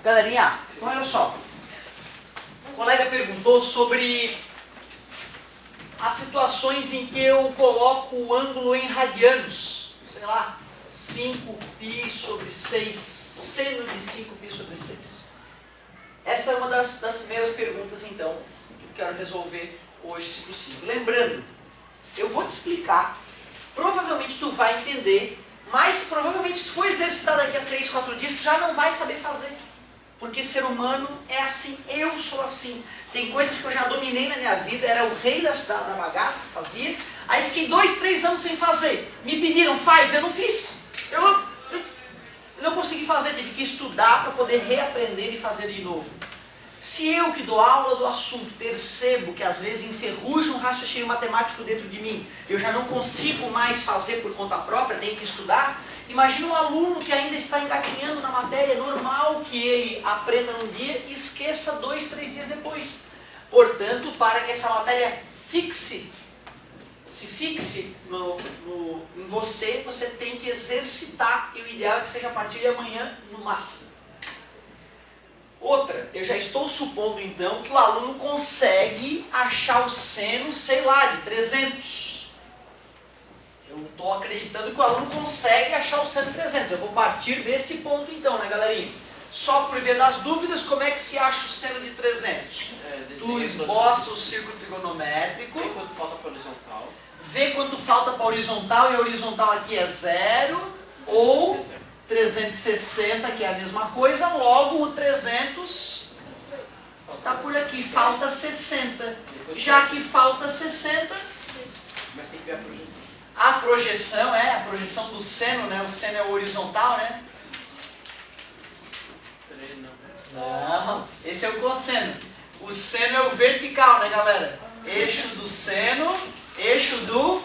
Galerinha, então olha só. O colega perguntou sobre as situações em que eu coloco o ângulo em radianos. Sei lá, 5π sobre 6, seno de 5π sobre 6. Essa é uma das primeiras perguntas, então, que eu quero resolver hoje, se possível. Lembrando, eu vou te explicar, provavelmente tu vai entender, mas provavelmente se tu for exercitar daqui a 3, 4 dias, tu já não vai saber fazer. Porque ser humano é assim, eu sou assim. Tem coisas que eu já dominei na minha vida, era o rei da bagaça, fazia. Aí fiquei 2, 3 anos sem fazer. Me pediram, faz, eu não fiz. Eu não consegui fazer, tive que estudar para poder reaprender e fazer de novo. Se eu que dou aula do assunto percebo que às vezes enferruja um raciocínio matemático dentro de mim, eu já não consigo mais fazer por conta própria, tenho que estudar. Imagina um aluno que ainda está engatinhando na matéria, é normal que ele aprenda num dia e esqueça 2, 3 dias depois. Portanto, para que essa matéria se fixe em você, você tem que exercitar, e o ideal é que seja a partir de amanhã no máximo. Outra, eu já estou supondo então que o aluno consegue achar o seno, sei lá, de 300. Eu estou acreditando que o aluno consegue achar o seno de 300. Eu vou partir deste ponto então, né, galerinha? Só por ver das dúvidas, como é que se acha o seno de 300? Tu esboça o círculo trigonométrico. Vê quanto falta para horizontal. Vê quanto falta para horizontal, e a horizontal aqui é 0, ou 360, que é a mesma coisa, logo o 300 está por aqui, falta 60. Já que falta 60... Mas tem que ver a projeção. A projeção a projeção do seno, né? O seno é o horizontal, né? Não, esse é o cosseno. O seno é o vertical, né, galera? Eixo do seno, eixo do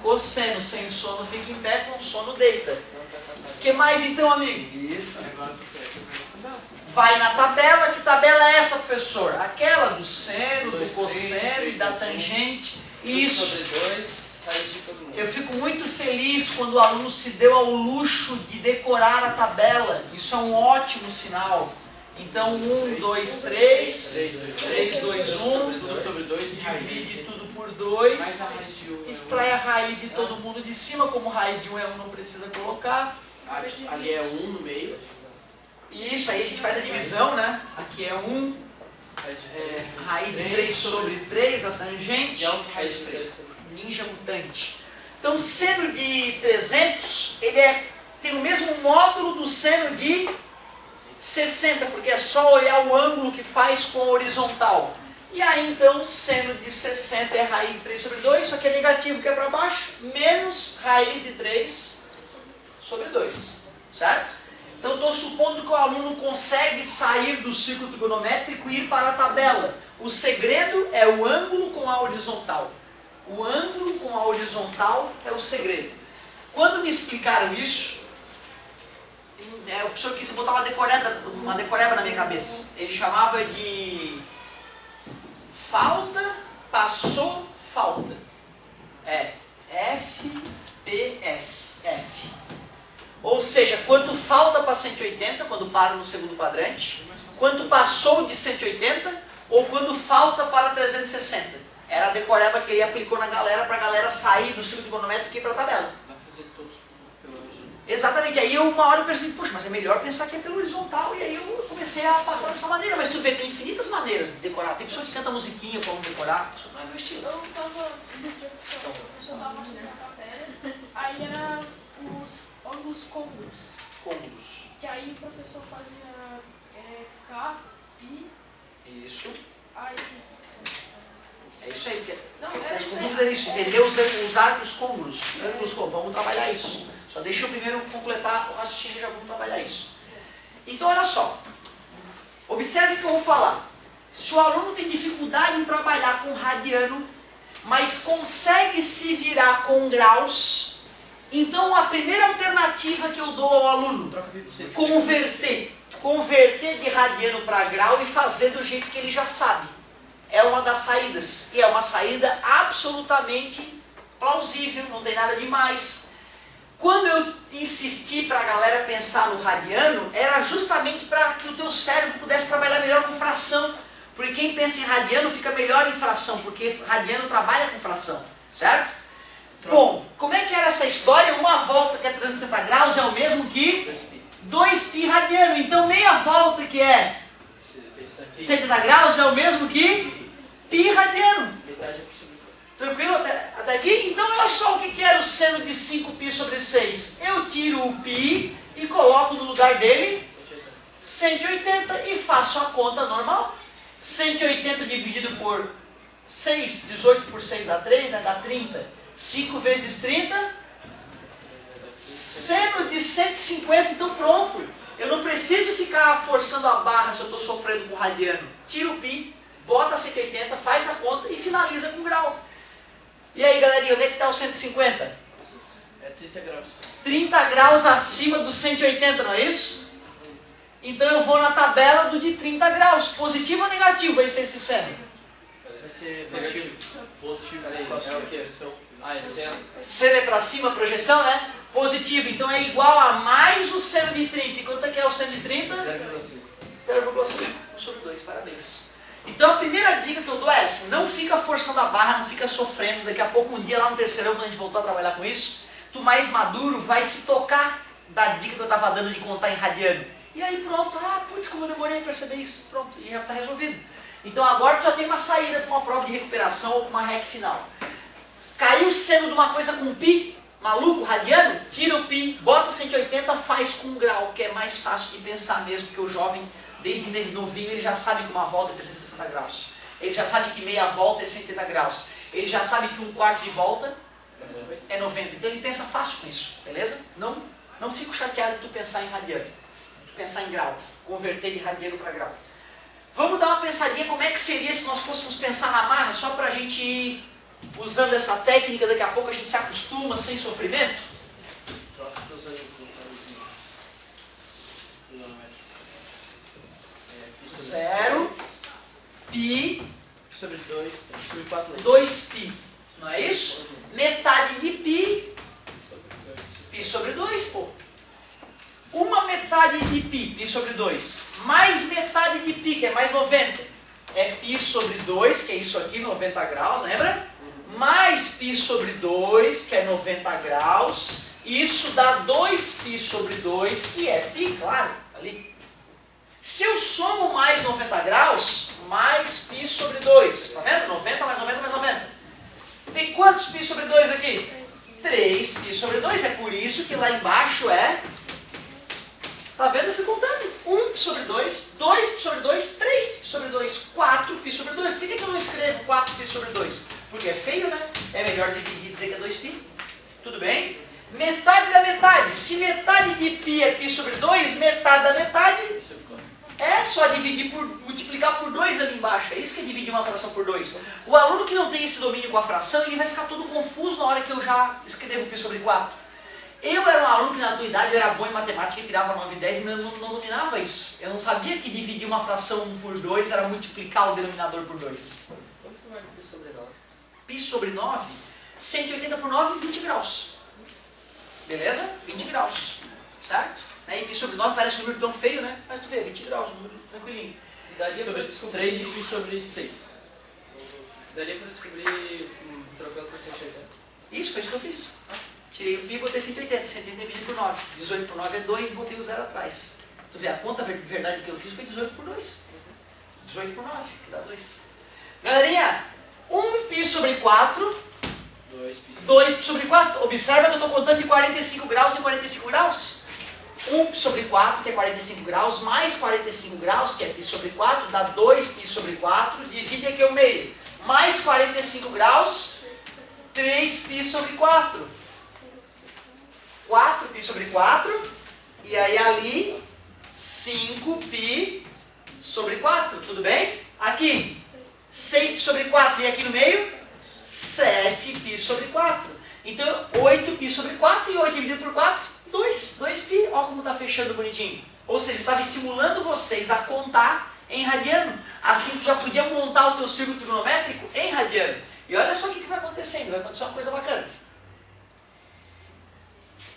cosseno. Sem sono fica em pé, com sono deita. O que mais então, amigo? Isso. Vai na tabela. Que tabela é essa, professor? Aquela do seno, do cosseno e da tangente. Isso. Sobre 2. Eu fico muito feliz quando o aluno se deu ao luxo de decorar a tabela. Isso é um ótimo sinal. Então, 1, 2, 3, 3, 2, 1, Tudo sobre 2 e divide tudo por 2, extrai a raiz de todo mundo de cima, como raiz de 1 é 1, não precisa colocar. Ali é 1 no meio. E isso aí a gente faz a divisão, né? Aqui é 1, raiz de 3 sobre 3, a tangente. Raiz de 3. Ninja mutante. Então, o seno de 300, ele tem o mesmo módulo do seno de 60, porque é só olhar o ângulo que faz com a horizontal. E aí, então, seno de 60 é raiz de 3 sobre 2, só que é negativo, que é para baixo, menos raiz de 3 sobre 2. Certo? Então, estou supondo que o aluno consegue sair do círculo trigonométrico e ir para a tabela. O segredo é o ângulo com a horizontal. O ângulo com a horizontal é o segredo. Quando me explicaram isso, o professor quis botar uma decoreba na minha cabeça. Ele chamava de falta, passou, falta. FPS. F. Ou seja, quanto falta para 180, quando para no segundo quadrante, quanto passou de 180, ou quando falta para 360. Era a decoreba que ele aplicou na galera, para a galera sair do círculo trigonométrico e ir para a tabela. Dá para fazer todos pelo horizontal. Exatamente. Aí uma hora eu percebi, poxa, mas é melhor pensar que é pelo horizontal. E aí eu comecei a passar dessa maneira. Mas tu vê, tem infinitas maneiras de decorar. Tem pessoa que canta musiquinha como decorar. Isso não é meu estilo. Eu tava mostrando a matéria, aí era os ângulos côncavos. Côncavos. Que aí o professor fazia K, I. Isso. Aí. É isso aí. Não, Acho que o dúvida é isso, entender os arcos côncavos. Vamos trabalhar isso. Só deixa eu primeiro completar o raciocínio e já vamos trabalhar isso. Então, olha só. Observe o que eu vou falar. Se o aluno tem dificuldade em trabalhar com radiano, mas consegue se virar com graus, então a primeira alternativa que eu dou ao aluno, converter de radiano para grau e fazer do jeito que ele já sabe. É uma das saídas. E é uma saída absolutamente plausível, não tem nada demais. Quando eu insisti para a galera pensar no radiano, era justamente para que o teu cérebro pudesse trabalhar melhor com fração. Porque quem pensa em radiano fica melhor em fração, porque radiano trabalha com fração, certo? Bom, como é que era essa história? Uma volta que é 360 graus é o mesmo que 2π radiano. Então meia volta que é 70 graus é o mesmo que π radiano. Tranquilo até aqui? Então olha só o que era o seno de 5π sobre 6. Eu tiro o π e coloco no lugar dele 180 e faço a conta normal. 180 dividido por 6, 18 por 6 dá 3, né? Dá 30. 5 vezes 30, seno de 150, então pronto. Eu não preciso ficar forçando a barra se eu estou sofrendo com radiano. Tira o π, bota 180, faz a conta e finaliza com grau. E aí, galerinha, onde é que está o 150? É 30 graus. 30 graus acima do 180, não é isso? Então eu vou na tabela do de 30 graus. Positivo ou negativo vai ser esse seno? Vai ser negativo. Positivo. É o quê? Ah, é seno. Seno é para cima, projeção, né? Positivo. Então é igual a mais o seno de 30. E quanto é que é o seno de 30? 0,5 sobre 2. Parabéns. Então a primeira dica que eu dou é essa. Não fica forçando a barra, não fica sofrendo. Daqui a pouco, um dia lá no terceirão, quando a gente voltar a trabalhar com isso, tu mais maduro vai se tocar da dica que eu estava dando de contar em radiano. E aí pronto. Ah, putz, como eu demorei a perceber isso. Pronto, e já está resolvido. Então agora tu já tem uma saída para uma prova de recuperação ou para uma REC final. Caiu o seno de uma coisa com π, maluco, radiano, tira o π, bota 180, faz com um grau, que é mais fácil de pensar mesmo, porque o jovem, desde novinho, ele já sabe que uma volta é 360 graus. Ele já sabe que meia volta é 180 graus. Ele já sabe que um quarto de volta é 90. Então ele pensa fácil com isso, beleza? Não fico chateado de tu pensar em radiano, tu pensar em grau, converter de radiano para grau. Vamos dar uma pensadinha como é que seria se nós fôssemos pensar na marra, só para a gente ir usando essa técnica, daqui a pouco a gente se acostuma sem sofrimento. Zero, π Sobre 2, sobre 4. 2π, não é isso? Metade de π, π sobre 2, pô. Uma metade de π sobre 2, mais metade de π, que é mais 90, é π sobre 2, que é isso aqui, 90 graus, lembra? Mais π sobre 2, que é 90 graus, isso dá 2π sobre 2, que é π, claro, ali. Se eu somo mais 90 graus, mais π sobre 2, tá vendo? 90 mais 90 mais 90. Tem quantos π sobre 2 aqui? 3π sobre 2, é por isso que lá embaixo é... Tá vendo? Eu fui contando. 1π sobre 2, 2π sobre 2, 3π sobre 2, 4π sobre 2. Por que eu não escrevo 4π sobre 2? Porque é feio, né? É melhor dividir e dizer que é 2π. Tudo bem? Metade da metade. Se metade de π é π sobre 2, metade da metade é só dividir por, multiplicar por 2 ali embaixo. É isso que é dividir uma fração por 2. O aluno que não tem esse domínio com a fração, ele vai ficar todo confuso na hora que eu já escrevo π sobre 4. Eu era um aluno que na tua idade eu era bom em matemática e tirava 9 e 10 e não dominava isso. Eu não sabia que dividir uma fração por 2 era multiplicar o denominador por 2. Quanto que vai π sobre 9? Π sobre 9, 180 por 9, 20 graus. Beleza? 20 graus. Certo? E π sobre 9 parece um número tão feio, né? Mas tu vê, 20 graus, um número tranquilinho. Daria sobre 3 e π sobre 6. Daria para descobrir trocando por 180. Isso, foi isso que eu fiz. Tirei o π e botei 180. 180 dividido por 9. 18 por 9 é 2 e botei o 0 atrás. Tu vê, a conta verdade que eu fiz foi 18 por 2. 18 por 9, que dá 2. Galerinha, 1π sobre 4. 2π sobre 4. Observa que eu estou contando de 45 graus em 45 graus. 1π sobre 4, que é 45 graus, mais 45 graus, que é π sobre 4, dá 2π sobre 4. Divide aqui o meio. Mais 45 graus, 3π sobre 4. 4π sobre 4, e aí ali 5π sobre 4, tudo bem? Aqui 6π sobre 4, e aqui no meio 7π sobre 4. Então 8π sobre 4, e 8 dividido por 4, 2π. Olha como está fechando bonitinho. Ou seja, eu estava estimulando vocês a contar em radiano. Assim tu já podia montar o teu círculo trigonométrico em radiano. E olha só o que vai acontecendo, vai acontecer uma coisa bacana.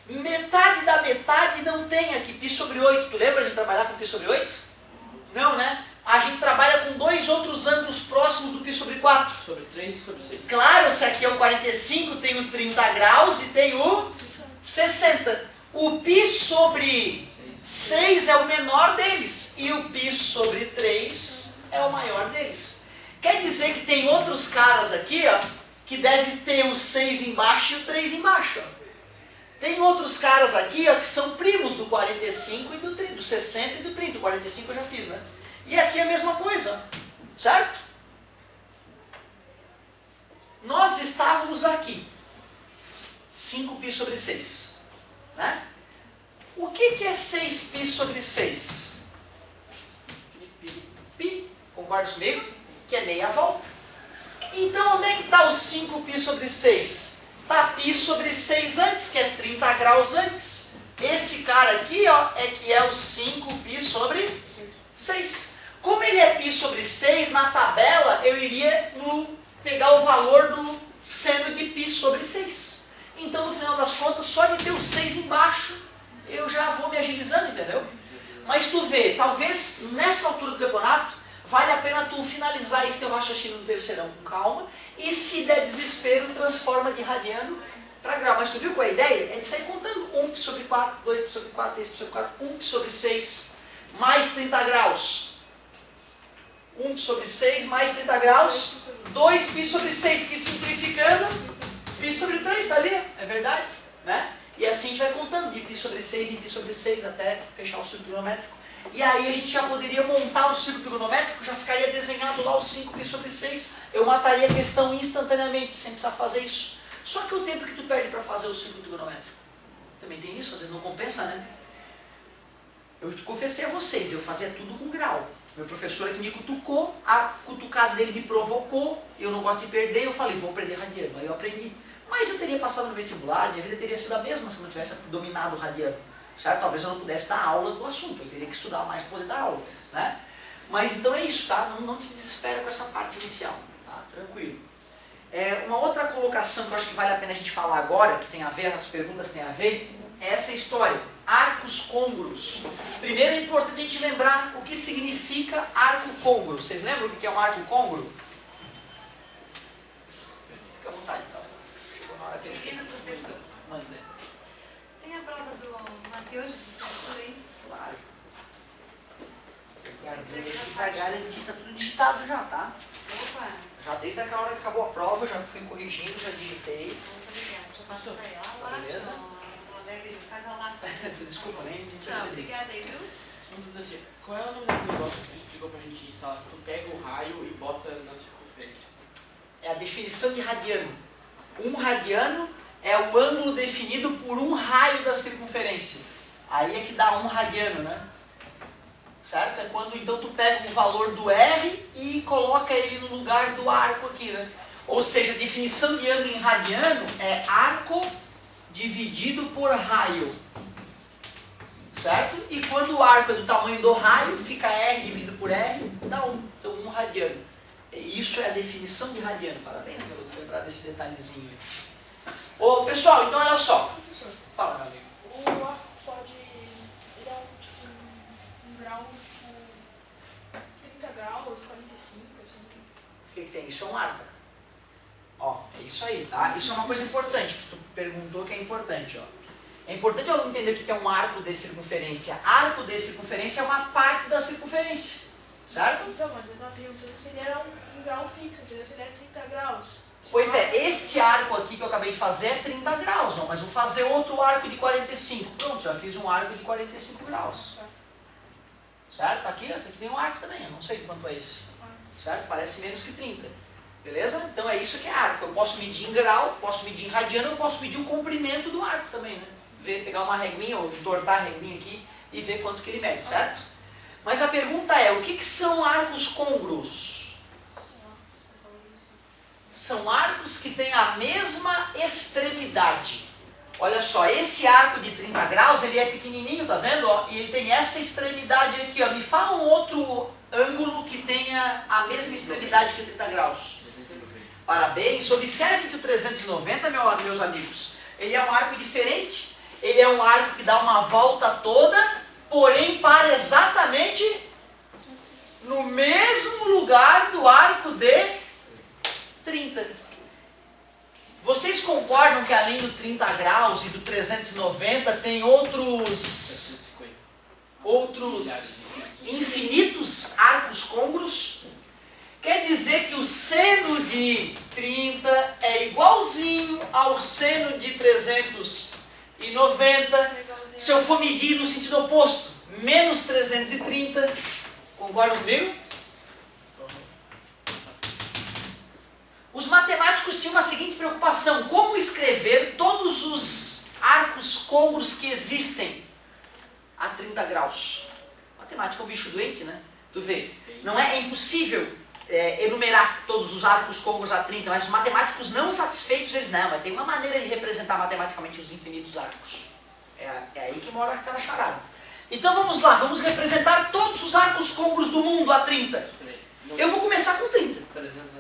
Metade da metade não tem aqui π sobre 8. Tu lembra de trabalhar com π sobre 8? Não, né? A gente trabalha com dois outros ângulos próximos do π sobre 4. Sobre 3 e sobre 6. Claro, esse aqui é o 45, tem o 30 graus e tem o 60. O π sobre 6 é o menor deles e o π sobre 3 é o maior deles. Quer dizer que tem outros caras aqui, ó, que deve ter o 6 embaixo e o 3 embaixo. Ó. Tem outros caras aqui, ó, que são primos do 45 e do 30, do 60 e do 30. O 45 eu já fiz, né? E aqui é a mesma coisa, certo? Nós estávamos aqui, 5π sobre 6, né? O que é 6π sobre 6? Π, concorda comigo? Que é meia volta. Então onde é que está o 5π sobre 6? Está π sobre 6 antes, que é 30 graus antes. Esse cara aqui, ó, é que é o 5π sobre 6. Como ele é π sobre 6, na tabela eu iria pegar o valor do seno de π sobre 6. Então, no final das contas, só de ter o 6 embaixo, eu já vou me agilizando, entendeu? Mas tu vê, talvez nessa altura do campeonato, vale a pena tu finalizar esse teu raciocínio no terceirão com calma, e se der desespero, transforma de radiano para grau. Mas tu viu qual é a ideia? É de sair contando 1π sobre 4, 2π sobre 4, 3π sobre 4, 1π sobre 6, mais 30 graus. 1π sobre 6 mais 30 graus, 2π sobre 6, que simplificando, π sobre 3 está ali, é verdade? Né? E assim a gente vai contando de π sobre 6 em π sobre 6 até fechar o círculo trigonométrico. E aí a gente já poderia montar o círculo trigonométrico, já ficaria desenhado lá o 5π sobre 6. Eu mataria a questão instantaneamente, sem precisar fazer isso. Só que o tempo que tu perde para fazer o círculo trigonométrico, também tem isso, às vezes não compensa, né? Eu confessei a vocês, eu fazia tudo com grau. Meu professor aqui me cutucou, a cutucada dele me provocou, eu não gosto de perder, eu falei, vou aprender radiano. Aí eu aprendi. Mas eu teria passado no vestibular, minha vida teria sido a mesma se eu não tivesse dominado o radiano. Certo? Talvez eu não pudesse dar aula do assunto, eu teria que estudar mais para poder dar aula. Né? Mas então é isso, tá? Não se desespera com essa parte inicial, tá? Tranquilo. Uma outra colocação que eu acho que vale a pena a gente falar agora, que tem a ver, as perguntas têm a ver, é essa história. Arcos côngruos. Primeiro é importante a gente lembrar o que significa arco côngruo. Vocês lembram o que é um arco côngruo? Fica à vontade, então. Chegou na hora que ele professor. Manda. Tem a prova do Matheus de literatura aí? Claro. Para garantir, está tudo digitado já, tá? Opa! Já desde aquela hora que acabou a prova, já fui corrigindo, já digitei. Muito obrigada. Já passou para ela. Beleza? O André dele faz lá. Desculpa, nem Não, percebi. obrigada aí, viu? Uma dúvida assim, qual é o nome do negócio que tu explicou pra gente instalar? Tu pega o raio e bota na circunferência. É a definição de radiano. Um radiano é o ângulo definido por um raio da circunferência. Aí é que dá um radiano, né? Certo? É quando então tu pega o valor do R e coloca ele no lugar do arco aqui, né? Ou seja, a definição de ângulo em radiano é arco dividido por raio. Certo? E quando o arco é do tamanho do raio, fica R dividido por R, dá 1. Então 1 radiano. Isso é a definição de radiano. Parabéns, garoto, lembrar desse detalhezinho. Ô, pessoal, então olha só. Professor, Fala, meu amigo. o arco pode ir a tipo, um grau, tipo, 30 graus, 45, assim. O que tem? Isso é um arco. Ó, é isso aí, tá? Isso é uma coisa importante, que tu perguntou que é importante, ó. É importante eu entender o que é um arco de circunferência. Arco de circunferência é uma parte da circunferência, certo? Então, mas eu estava perguntando se ele era um grau fixo, entendeu? Se ele era 30 graus. Pois é, este arco aqui que eu acabei de fazer é 30 graus, ó, mas vou fazer outro arco de 45. Pronto, já fiz um arco de 45 graus. Certo? Aqui tem um arco também, eu não sei quanto é esse. Certo? Parece menos que 30. Beleza? Então é isso que é arco. Eu posso medir em grau, posso medir em radiano, eu posso medir o comprimento do arco também, né? Pegar uma reguinha ou entortar a reguinha aqui e ver quanto que ele mede, certo? Mas a pergunta é, o que são arcos côngruos? São arcos que têm a mesma extremidade. Olha só, esse arco de 30 graus, ele é pequenininho, tá vendo? Ó? E ele tem essa extremidade aqui, ó. Me fala um outro ângulo que tenha a mesma extremidade que 30 graus. Parabéns. Observe que o 390, meus amigos, ele é um arco diferente. Ele é um arco que dá uma volta toda, porém para exatamente no mesmo lugar do arco de 30. Vocês concordam que além do 30 graus e do 390 tem outros infinitos arcos côncavos? Quer dizer que o seno de 30 é igualzinho ao seno de 390. Se eu for medir no sentido oposto, menos 330, concordam comigo? Os matemáticos tinham a seguinte preocupação: como escrever todos os arcos côncavos que existem a 30 graus? Matemática é um bicho doente, né? Tu vê, não é impossível enumerar todos os arcos côncavos a 30, mas os matemáticos não satisfeitos, eles não, mas tem uma maneira de representar matematicamente os infinitos arcos. É aí que mora aquela charada. Então vamos lá, vamos representar todos os arcos côncavos do mundo a 30. Eu vou começar com 30.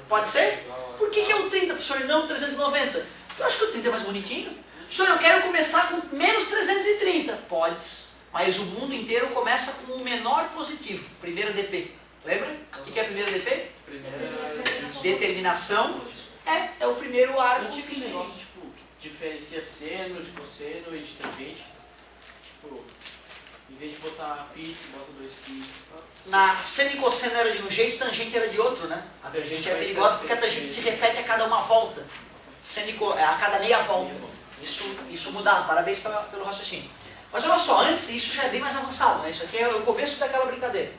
Pode ser? Por que é o 30, professor, e não o 390? Eu acho que o 30 é mais bonitinho. Professor, eu quero começar com menos 330. Pode, mas o mundo inteiro começa com o menor positivo. Primeira DP. Lembra? O que é a primeira DP? Determinação. É o primeiro arco. Não tinha aquele negócio, tipo, que diferencia seno de cosseno e de tangente? Tipo, em vez de botar pi, bota 2π. Na seno e cosseno era de um jeito, tangente era de outro, né? A tangente é perigosa porque a tangente se repete a cada uma volta. A cada meia volta. Isso mudava. Parabéns pelo raciocínio. Mas olha só, antes, isso já é bem mais avançado, né? Isso aqui é o começo daquela brincadeira.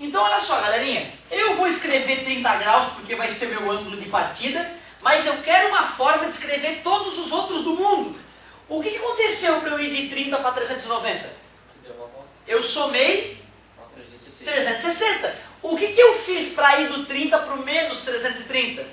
Então olha só, galerinha, eu vou escrever 30 graus porque vai ser meu ângulo de partida, mas eu quero uma forma de escrever todos os outros do mundo. O que aconteceu para eu ir de 30 para 390? Eu somei 360. O que eu fiz para ir do 30 para o menos 330?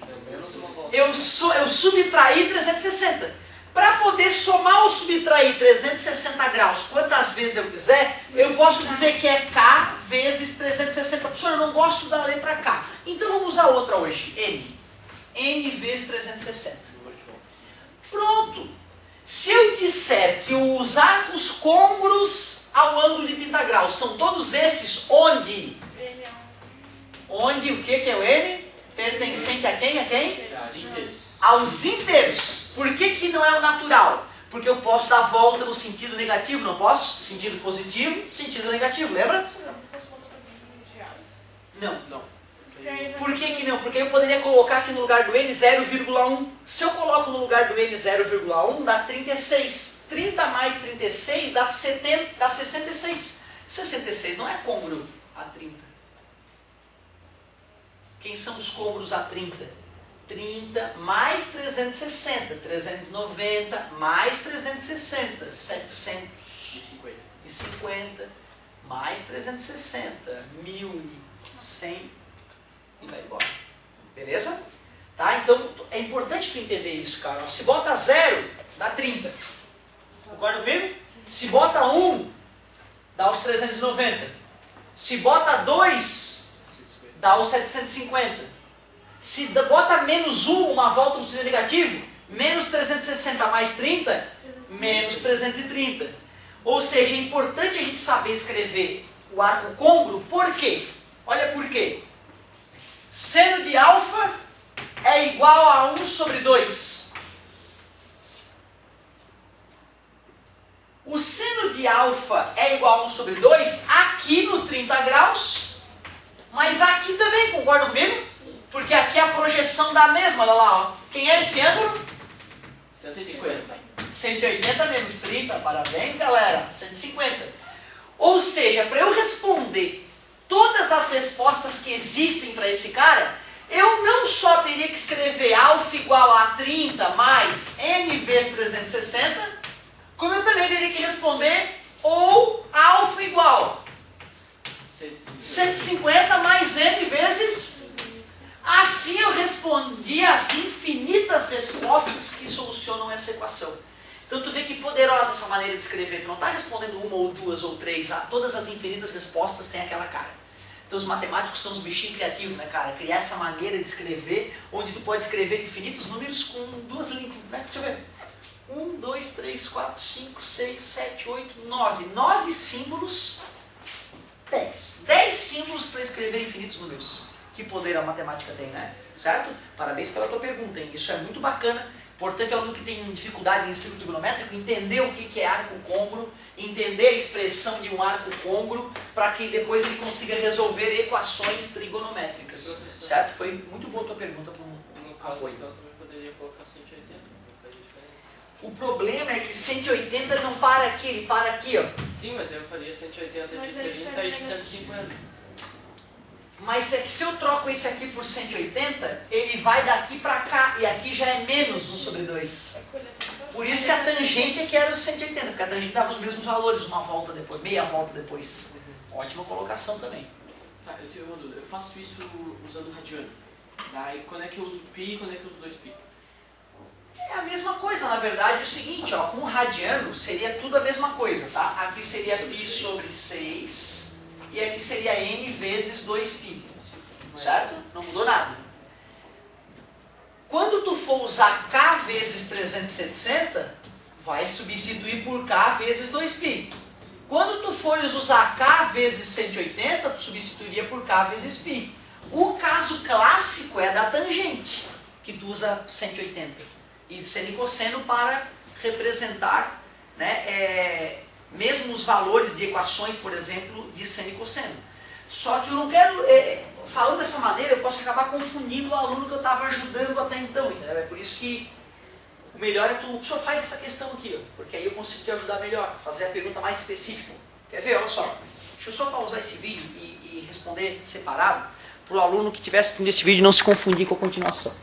Eu subtraí 360. Para poder somar ou subtrair 360 graus quantas vezes eu quiser, eu posso dizer que é K vezes 360. Professor, eu não gosto da letra K. Então vamos usar outra hoje, N. N vezes 360. Pronto. Se eu disser que os arcos côncavos ao ângulo de 30 graus são todos esses onde? Onde o que é o N? Pertencente a quem? A quem? Aos ínteros. Por que não é o natural? Porque eu posso dar volta no sentido negativo, não posso? Sentido positivo, sentido negativo, lembra? Não. Por que não? Porque eu poderia colocar aqui no lugar do N 0,1. Se eu coloco no lugar do N 0,1, dá 36. 30 mais 36 dá 66. 66 não é côncavo a 30. Quem são os côncavos a 30? 30 mais 360, 390 mais 360, 750 mais 360, 1100 e vai embora. Beleza? Tá? Então é importante tu entender isso, cara. Se bota 0, dá 30. Concorda comigo? Se bota 1, dá os 390. Se bota 2, dá os 750. Se bota menos 1, uma volta no sentido negativo, menos 360 mais 30, menos 330. Ou seja, é importante a gente saber escrever o arco côncavo, por quê? Olha por quê. Seno de alfa é igual a 1 sobre 2. O seno de alfa é igual a 1 sobre 2 aqui no 30 graus, mas aqui também, concorda comigo? Porque aqui é a projeção da mesma, olha lá, ó. Quem é esse ângulo? 150. 180 menos 30, parabéns galera, 150. Ou seja, para eu responder todas as respostas que existem para esse cara, eu não só teria que escrever alfa igual a 30 mais n vezes 360, como eu também teria que responder ou alfa igual 150 mais n vezes... Assim eu respondi as infinitas respostas que solucionam essa equação. Então tu vê que poderosa essa maneira de escrever. Tu não está respondendo uma ou duas ou três. Todas as infinitas respostas têm aquela cara. Então os matemáticos são os bichinhos criativos, né, cara? Criar essa maneira de escrever, onde tu pode escrever infinitos números com duas linhas. Né? Deixa eu ver. 1, 2, 3, 4, 5, 6, 7, 8, 9. 9 símbolos, 10. 10 símbolos para escrever infinitos números. Que poder a matemática tem, né? Certo? Parabéns pela tua pergunta, hein? Isso é muito bacana. Portanto, é um aluno que tem dificuldade em círculo trigonométrico, entender o que é arco côngruo, entender a expressão de um arco côngruo, para que depois ele consiga resolver equações trigonométricas. Certo? Foi muito boa a tua pergunta para No caso, então, também poderia colocar 180, não faz diferença. O problema é que 180 não para aqui, ele para aqui, ó. Sim, mas eu faria 180 Mas de ele 30 pega e de negativo. 150. Mas é que se eu troco esse aqui por 180, ele vai daqui para cá, e aqui já é menos 1 sobre 2. Por isso que a tangente é que era o 180, porque a tangente dava os mesmos valores, uma volta depois, meia volta depois. Ótima colocação também. Tá, eu tenho uma dúvida. Eu faço isso usando radiano. Daí, quando é que eu uso pi e quando é que eu uso 2π? É a mesma coisa, na verdade, é o seguinte, ó, com o radiano seria tudo a mesma coisa, tá? Aqui seria π sobre 6, e aqui seria n vezes 2π, certo? Não mudou nada. Quando tu for usar k vezes 360, vai substituir por k vezes 2π. Quando tu fores usar k vezes 180, tu substituiria por k vezes π. O caso clássico é da tangente, que tu usa 180. E seno e cosseno para representar, né, mesmo os valores de equações, por exemplo, de seno e cosseno. Só que eu não quero, falando dessa maneira, eu posso acabar confundindo o aluno que eu estava ajudando até então. Entendeu? É por isso que o melhor é o senhor faz essa questão aqui, ó, porque aí eu consigo te ajudar melhor, fazer a pergunta mais específica. Quer ver? Olha só. Deixa eu só pausar esse vídeo e responder separado, para o aluno que estiver assistindo esse vídeo não se confundir com a continuação.